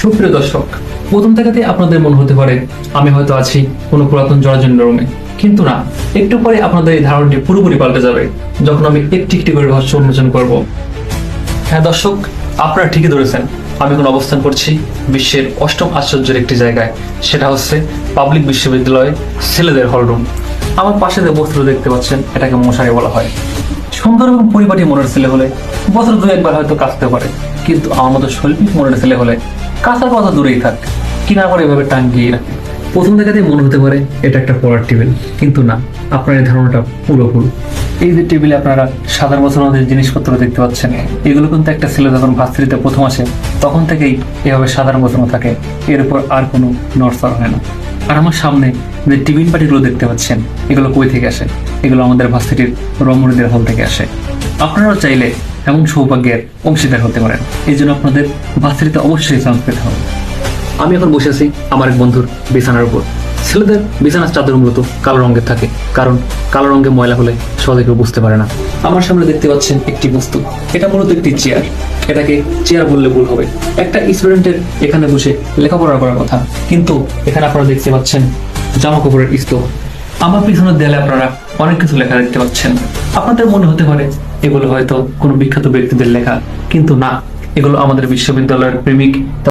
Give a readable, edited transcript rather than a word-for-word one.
সুপ্রিয় দর্শক, প্রথম দেখাতে আপনাদের মনে হতে পারে আমি হয়তো আছি কোনো পুরাতন জরাজীর্ণ রুমে, কিন্তু না। একটু পরে আপনাদের এই ধারণাটি পুরোপুরি পাল্টে যাবে যখন আমি একটি একটি করে রহস্য উন্মোচন করব। হ্যাঁ দর্শক, আপনারা ঠিকই ধরেছেন, আমি এখন অবস্থান করছি বিশ্বের অষ্টম আশ্চর্যের একটি জায়গায়। সেটা হচ্ছে পাবলিক বিশ্ববিদ্যালয়ে ছেলেদের হলরুম। আমার পাশে যে বস্ত্র দেখতে পাচ্ছেন, এটাকে মশারি বলা হয়। সুন্দর এবং পরিপাটি মনের ছেলে হলে বছর দু একবার হয়তো কাঁচতে পারে, কিন্তু আমার মতো শৈল্পিক মনের ছেলে হলে কাঁচার কথা দূরেই থাক, কিনা করে এভাবে টাঙ্গিয়ে রাখে। প্রথম দেখাতেই মনে হতে পারে এটা একটা পড়ার টেবিল, কিন্তু না, আপনার এই ধারণাটা পুরো ভুল। এই যে টেবিলে আপনারা সাধারণ বছরের মধ্যে জিনিসপত্র দেখতে পাচ্ছেন, এগুলো কিন্তু একটা ছেলে যখন ভার্সিটিতে প্রথম আসে তখন থেকেই এভাবে সাধারণ বছরও থাকে, এর উপর আর কোনো নড়চড় হয় না। আর আমার সামনে যে টিফিন পার্টিগুলো দেখতে পাচ্ছেন, এগুলো কই থেকে আসে? এগুলো আমাদের ভার্সিটির রমণীদের হল থেকে আসে। আপনারাও চাইলে এমন সৌভাগ্যের অংশীদার হতে পারেন, এই জন্য আপনাদের ভার্সিটিতে অবশ্যই চান্স পেতে হবে। আমি এখন বসে আছি আমার এক বন্ধুর বিছানার উপর। ছেলেদের বিছানার চাদর মূলত কালো রঙের থাকে, কারণ কালো রঙে ময়লা হলে সহজে কেউ বুঝতে পারে না। আমার সামনে দেখতে পাচ্ছেন একটি বস্তু, এটা মূলত একটি চেয়ার। এটাকে চেয়ার বললে ভুল হবে। একটা স্টুডেন্টের এখানে বসে লেখাপড়া করার কথা, কিন্তু এখানে আপনারা দেখতে পাচ্ছেন জামা কাপড়ের স্তূপ। আমার পিছনের দেয়ালে আপনারা অনেক কিছু লেখা দেখতে পাচ্ছেন। আপনাদের মনে হতে পারে এগুলো হয়তো কোনো বিখ্যাত ব্যক্তিদের লেখা, কিন্তু না, এগুলো আমাদের বিশ্ববিদ্যালয়ের প্রেমিক